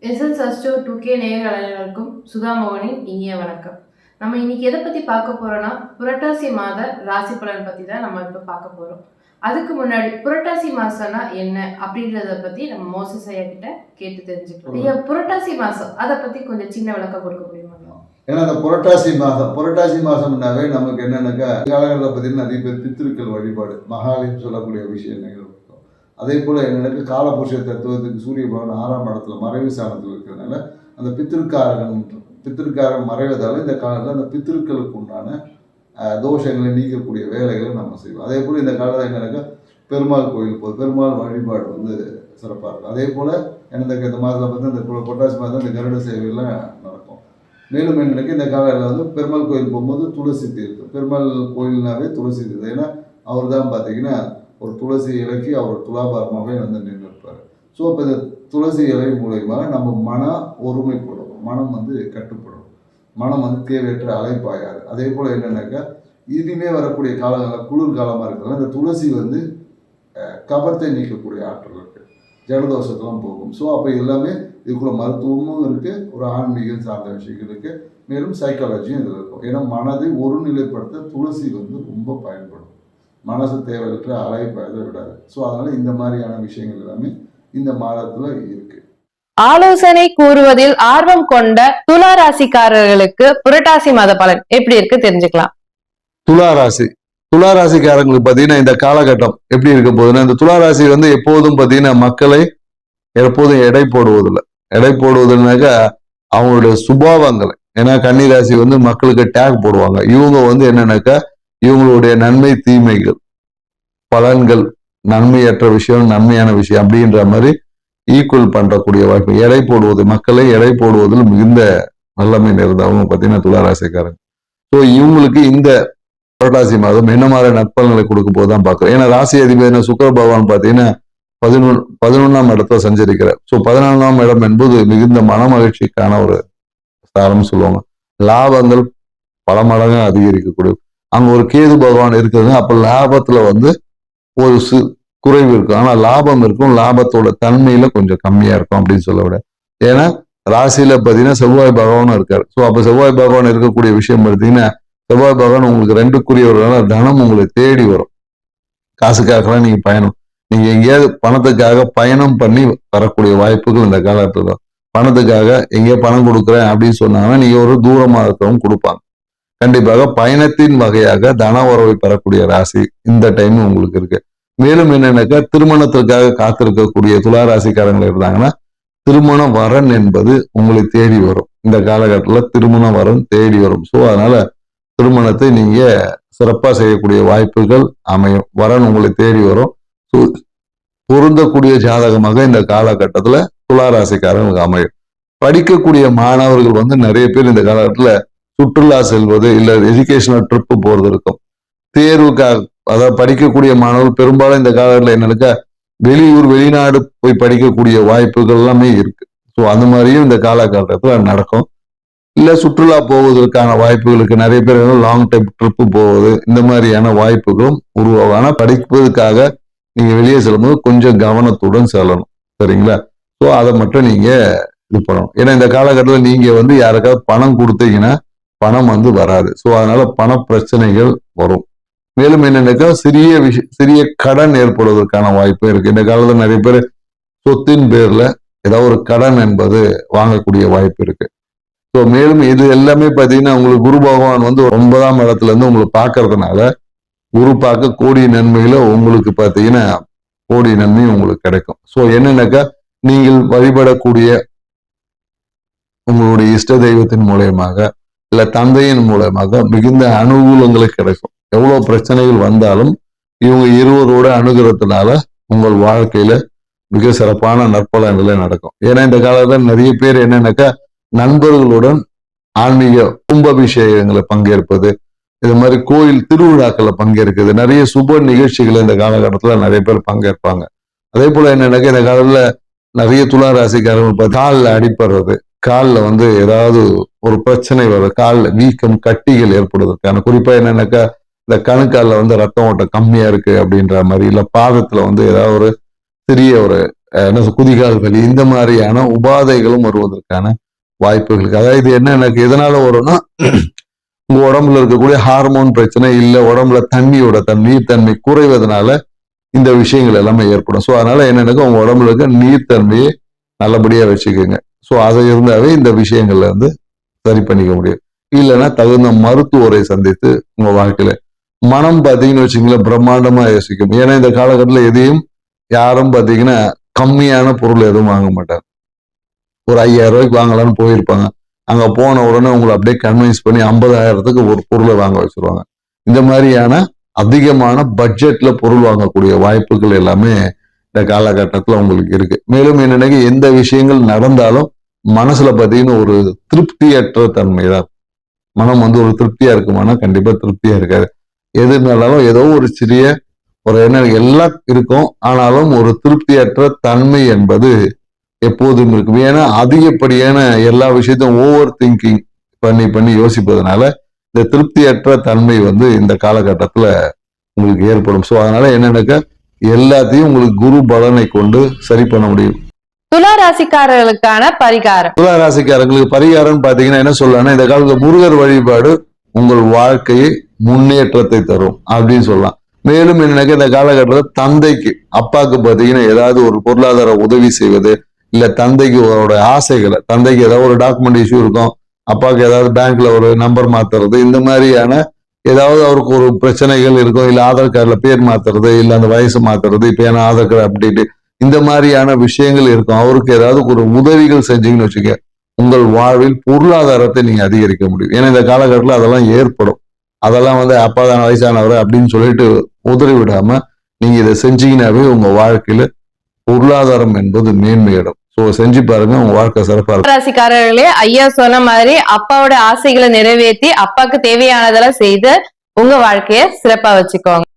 SS Astro 2K நேயர்கள் அனைவருக்கும் சுதா மோகனின் இனிய வணக்கம். நம்ம இன்னைக்கு எதை பத்தி பார்க்க போறோம்னா, புரட்டாசி மாத ராசி பலன் பத்தி தான் நம்ம இப்ப பார்க்க போறோம். அதுக்கு முன்னாடி புரட்டாசி மாசம்னா என்ன அப்படின்றத பத்தி நம்ம மோசஸ் ஐயா கிட்ட கேட்டு தெரிஞ்சுக்கலாம். ஐயா, புரட்டாசி மாசம் அதை பத்தி கொஞ்சம் சின்ன விளக்கம் கொடுக்க முடியுமா? ஏன்னா அந்த புரட்டாசி மாசம்னாவே நமக்கு என்னன்னாக்கா காலங்களில் பார்த்தீங்கன்னா நிறைய பேர் பித்திருக்கள் வழிபாடு மகாலயம் சொல்லக்கூடிய விஷயங்கள் இருக்கும். அதே போல் என்னன்னாக்கா காலபுருஷ தத்துவத்துக்கு சூரிய பகவான் 6ஆம் இடத்துல மறைவு ஸ்தானத்தில் இருக்கிறதுனால அந்த பித்திருக்காரன் மறைவதால் இந்த காலத்தில் அந்த பித்திருக்களுக்கு உண்டான தோஷங்களை நீக்கக்கூடிய வேலைகளை நம்ம செய்வோம். அதே போல் இந்த காலத்தில் என்னன்னாக்கா பெருமாள் கோயில் போது பெருமாள் வழிபாடு வந்து சிறப்பாக இருக்கும். அதே போல் இந்த மாதத்தில் பார்த்து இந்த புரட்டாசி மாதம் இந்த கருட சேவையெல்லாம் நடக்கும். மேலும் என்னக்கு இந்த காலையில் வந்து பெருமாள் கோயில் போகும்போது துளசி தீர்த்தம், பெருமாள் கோயில்னாவே துளசி தீர்த்தம். ஏன்னா அவர் தான் பார்த்தீங்கன்னா ஒரு துளசி இலைக்கு அவர் துலாபாரமாகவே வந்து நின்று இருப்பார். ஸோ இப்போ இந்த துளசி இலை மூலயமா நம்ம மனம் ஒருமைப்படும், மனம் வந்து கட்டுப்படும், மனம் வந்து தேவையற்ற அலைப்பாயாது. அதே போல் என்னன்னாக்கா இனிமே வரக்கூடிய காலங்களில் குளிர் காலமாக இருக்கிறதுனால இந்த துளசி வந்து கபத்தை நீக்கக்கூடிய ஆற்றல் இருக்குது, ஜலதோஷத்தெல்லாம் போகும். ஸோ அப்போ எல்லாமே இதுக்குள்ள மருத்துவமும் இருக்குது, ஒரு ஆன்மீகம் சார்ந்த விஷயங்கள் இருக்குது, மேலும் சைக்காலஜியும் இதில் இருக்கும். ஏன்னா மனதை ஒருநிலைப்படுத்த துளசி வந்து ரொம்ப பயன்படும், மனசு தேவையற்ற அலைப்பாயதை விடாது. ஸோ அதனால இந்த மாதிரியான விஷயங்கள் எல்லாமே இந்த மாதத்துல இருக்கு. ஆலோசனை கூறுவதில் ஆர்வம் கொண்ட துலா ராசிக்காரர்களுக்கு புரட்டாசி மாத பலன் எப்படி இருக்கு தெரிஞ்சுக்கலாம். துளாராசிக்காரங்களுக்கு பார்த்தீங்கன்னா இந்த காலகட்டம் எப்படி இருக்க போகுதுன்னா, இந்த துளாராசி வந்து எப்போதும் பார்த்தீங்கன்னா மக்களை எப்போதும் எடை போடுவதில்லை. எடை போடுவதுனாக்கா அவங்களுடைய சுபாவங்களை, ஏன்னா கன்னிராசி வந்து மக்களுக்கு டேக் போடுவாங்க. இவங்க வந்து என்னன்னாக்கா இவங்களுடைய நன்மை தீமைகள் பலன்கள், நன்மையற்ற விஷயம் நன்மையான விஷயம் அப்படின்ற மாதிரி ஈக்குவல் பண்றக்கூடிய வாய்ப்பு, எடை போடுவது, மக்களை எடை போடுவதில் மிகுந்த வல்லமை நிறைந்தவங்க பார்த்தீங்கன்னா துளாராசிக்காரங்க. ஸோ இவங்களுக்கு இந்த புரட்டாசி மாதம் என்ன மாதிரி நற்பலன்களை கொடுக்க போதுதான் பார்க்கிறோம். ஏன்னா ராசி அதிபதியான சுக்கிர பகவான் பார்த்தீங்கன்னா 11ஆம் இடத்துல சஞ்சரிக்கிறார். ஸோ 14ஆம் இடம் என்பது மிகுந்த மன மகிழ்ச்சிக்கான ஒரு ஸ்தானம் சொல்லுவாங்க. லாபங்கள் பல மடங்கு அதிகரிக்கக்கூடிய, அங்க ஒரு கேது பகவான் இருக்கிறது. அப்ப லாபத்துல வந்து ஒரு குறைவு இருக்கும், ஆனா லாபம் இருக்கும், லாபத்தோட தன்மையில கொஞ்சம் கம்மியா இருக்கும் அப்படின்னு சொல்ல விட. ஏன்னா ராசியில பார்த்தீங்கன்னா செவ்வாய் பகவானும் இருக்காரு. ஸோ அப்ப செவ்வாய் பகவான் இருக்கக்கூடிய விஷயம் பார்த்தீங்கன்னா, செவ்வாய் பகவான் உங்களுக்கு 2க்குரியவர்களால தனம் உங்களை தேடி வரும். காசுக்காகலாம் நீங்க பயணம், நீங்க எங்கேயாவது பணத்துக்காக பயணம் பண்ணி வரக்கூடிய வாய்ப்புகள் இந்த காலத்துல. பணத்துக்காக எங்கேயோ பணம் கொடுக்குறேன் அப்படின்னு சொன்னாங்கன்னா நீங்க ஒரு தூரமாக இருக்கிறவங்க கொடுப்பாங்க. கண்டிப்பாக பயணத்தின் வகையாக தன உறவை பெறக்கூடிய ராசி இந்த டைம் உங்களுக்கு இருக்கு. மேலும் என்னன்னாக்கா திருமணத்திற்காக காத்திருக்கக்கூடிய துளாராசிக்காரங்கள் இருந்தாங்கன்னா திருமண வரன் என்பது உங்களை தேடி வரும். இந்த காலகட்டத்தில் திருமண வரன் தேடி வரும். ஸோ அதனால திருமணத்தை நீங்க சிறப்பா செய்யக்கூடிய வாய்ப்புகள் அமையும். வரன் உங்களை தேடி வரும். பொருந்தக்கூடிய ஜாதகமாக இந்த காலகட்டத்துல துளாராசிக்காரங்களுக்கு அமையும். படிக்கக்கூடிய மாணவர்கள் வந்து நிறைய பேர் இந்த காலகட்டத்துல சுற்றுலா செல்வது இல்ல எஜுகேஷனல் ட்ரிப்பு போறது இருக்கும். தேர்வுக்காக, அதாவது படிக்கக்கூடிய மாணவர்கள் பெரும்பாலும் இந்த காலகட்டத்தில் என்னன்னாக்கா வெளியூர் வெளிநாடு போய் படிக்கக்கூடிய வாய்ப்புகள் எல்லாமே இருக்கு. ஸோ அந்த மாதிரியும் இந்த காலகட்டத்துல நடக்கும். இல்ல சுற்றுலா போவதற்கான வாய்ப்புகளுக்கு நிறைய பேர் லாங் டைம் ட்ரிப்பு போவது, இந்த மாதிரியான வாய்ப்புகளும் உருவாகும். ஆனா படிப்பதற்காக நீங்க வெளியே செல்லும்போது கொஞ்சம் கவனத்துடன் செல்லணும், சரிங்களா? ஸோ அதை மட்டும் நீங்க இது பண்ணணும். ஏன்னா இந்த காலகட்டத்தில் நீங்க வந்து யாருக்காவது பணம் கொடுத்தீங்கன்னா பணம் வந்து வராது. ஸோ அதனால பண பிரச்சனைகள் வரும். மேலும் என்னன்னாக்கா சிறிய கடன் ஏற்படுவதற்கான வாய்ப்பு இருக்கு. இந்த காலத்தில் நிறைய பேர் சொத்தின் பேர்ல ஏதாவது ஒரு கடன் என்பது வாங்கக்கூடிய வாய்ப்பு இருக்கு. ஸோ மேலும் இது எல்லாமே பார்த்தீங்கன்னா உங்களுக்கு குரு பகவான் வந்து 9ஆம் இடத்துல இருந்து உங்களை பார்க்கறதுனால குரு பார்க்க கோடி நன்மையில உங்களுக்கு பார்த்தீங்கன்னா கோடி நன்மை உங்களுக்கு கிடைக்கும். ஸோ என்னன்னாக்கா நீங்கள் வழிபடக்கூடிய உங்களுடைய இஷ்ட தெய்வத்தின் மூலயமாக இல்ல தந்தையின் மூலமாக மிகுந்த அனுகூலங்களை கிடைக்கும். எவ்வளவு பிரச்சனைகள் வந்தாலும் இவங்க இருவரோட அணுகிறதுனால உங்கள் வாழ்க்கையில மிக சிறப்பான நற்பலன்களே நடக்கும். ஏன்னா இந்த காலத்துல நிறைய பேர் என்னன்னாக்கா நண்பர்களுடன் ஆன்மீக கும்பாபிஷேகங்களை பங்கேற்பது, இது மாதிரி கோயில் திருவிழாக்களை பங்கேற்கிறது, நிறைய சுப நிகழ்ச்சிகளை இந்த காலகட்டத்துல நிறைய பேர் பங்கேற்பாங்க. அதே போல என்னன்னாக்கா இந்த காலத்துல நிறைய துளாராசிக்காரர்கள் காலில் அடிப்படுறது, காலில் வந்து ஏதாவது ஒரு பிரச்சனை வரும், காலில் வீக்கம் கட்டிகள் ஏற்படுவதற்கான, குறிப்பா என்னன்னாக்கா இந்த கணுக்காலில் வந்து ரத்த ஓட்டம் கம்மியா இருக்கு அப்படின்ற மாதிரி, இல்ல பாதத்துல வந்து ஏதாவது ஒரு சிறிய ஒரு குதிகால் வலி இந்த மாதிரியான உபாதைகளும் வருவதற்கான வாய்ப்புகள் இருக்கு. அதாவது இது என்ன எனக்கு எதனால வரும்னா உங்க உடம்புல இருக்கக்கூடிய ஹார்மோன் பிரச்சனை, இல்ல உடம்புல நீர்த்தன்மை குறைவதனால இந்த விஷயங்கள் எல்லாமே ஏற்படும். ஸோ அதனால என்னன்னா உங்க உடம்புல இருக்க நீர்த்தன்மையை நல்லபடியா வச்சுக்கோங்க. ஸோ அதை இருந்தாவே இந்த விஷயங்கள்ல இருந்து சரி பண்ணிக்க முடியும். இல்லைன்னா தகுந்த மருத்துவரை சந்தித்து உங்க வாழ்க்கையில மனம் பார்த்தீங்கன்னு வச்சுங்களேன் பிரம்மாண்டமா யோசிக்கும். ஏன்னா இந்த காலகட்டத்தில் எதையும் யாரும் பார்த்தீங்கன்னா கம்மியான பொருள் எதுவும் வாங்க மாட்டாங்க. ஒரு 5000 ரூபாய்க்கு வாங்கலாம்னு போயிருப்பாங்க. அங்க போன உடனே உங்களை அப்படியே கன்வின்ஸ் பண்ணி 50,000க்கு ஒரு பொருளை வாங்க வச்சிருவாங்க. இந்த மாதிரியான அதிகமான பட்ஜெட்ல பொருள் வாங்கக்கூடிய வாய்ப்புகள் எல்லாமே இந்த காலகட்டத்தில் உங்களுக்கு இருக்கு. மேலும் என்னன்னா எந்த விஷயங்கள் நடந்தாலும் மனசுல பார்த்தீங்கன்னா ஒரு திருப்தியற்ற தன்மை தான். மனம் ஒரு திருப்தியா இருக்குமானா கண்டிப்பா திருப்தியா இருக்காது. எது இருந்தாலும் ஏதோ ஒரு சிறிய ஒரு என்ன எல்லாம் இருக்கும், ஆனாலும் ஒரு திருப்தியற்ற தன்மை என்பது எப்போதும் இருக்கும். ஏன்னா அதிகப்படியான எல்லா விஷயத்தையும் ஓவர் திங்கிங் பண்ணி யோசிப்பதனால இந்த திருப்தியற்ற தன்மை இந்த காலகட்டத்துல உங்களுக்கு ஏற்படும். ஸோ அதனால என்னன்னாக்கா எல்லாத்தையும் உங்களுக்கு குரு பலனை கொண்டு சரி பண்ண முடியும். துலா ராசிக்காரர்களுக்கான பரிகாரம். துலா ராசிக்காரங்களுக்கு பரிகாரம் பாத்தீங்கன்னா என்ன சொல்லலாம்னா இந்த காலத்துல முருகர் வழிபாடு உங்கள் வாழ்க்கையை முன்னேற்றத்தை தரும் அப்படின்னு சொல்லலாம். மேலும் என்னன்னாக்கா இந்த காலகட்டத்தில் தந்தைக்கு அப்பாவுக்கு பாத்தீங்கன்னா ஏதாவது ஒரு பொருளாதார உதவி செய்வது, இல்ல தந்தைக்கு அவரோட ஆசைகளை, தந்தைக்கு ஏதாவது ஒரு டாக்குமெண்ட் இஷ்யூ இருக்கும், அப்பாவுக்கு ஏதாவது பேங்க்ல ஒரு நம்பர் மாத்துறது, இந்த மாதிரியான ஏதாவது அவருக்கு ஒரு பிரச்சனைகள் இருக்கும், இல்ல ஆதார் கார்டுல பேர் மாத்துறது, இல்ல அந்த வயசு மாத்துறது, இப்ப ஏன்னா ஆதார் கார்டு அப்டேட் இந்த மாதிரியான விஷயங்கள் இருக்கும். அவருக்கு ஏதாவது ஒரு உதவிகள் செஞ்சீங்கன்னு வச்சுக்க உங்கள் வாழ்வில் பொருளாதாரத்தை நீங்க அதிகரிக்க முடியும். ஏன்னா இந்த காலகட்டத்தில் அதெல்லாம் ஏற்படும். அதெல்லாம் அப்பாதான வயசானவர் அப்படின்னு சொல்லிட்டு உதறி விடாம நீங்க இதை செஞ்சீங்கன்னாவே உங்க வாழ்க்கையில பொருளாதாரம் என்பது மேன்மையிடும். சோ செஞ்சு பாருங்க, உங்க வாழ்க்கை சிறப்பா இருக்கும். ராசிக்காரர்களே, ஐயா சொன்ன மாதிரி அப்பாவோட ஆசைகளை நிறைவேற்றி அப்பாவுக்கு தேவையானதெல்லாம் செய்து உங்க வாழ்க்கைய சிறப்பா வச்சுக்கோங்க.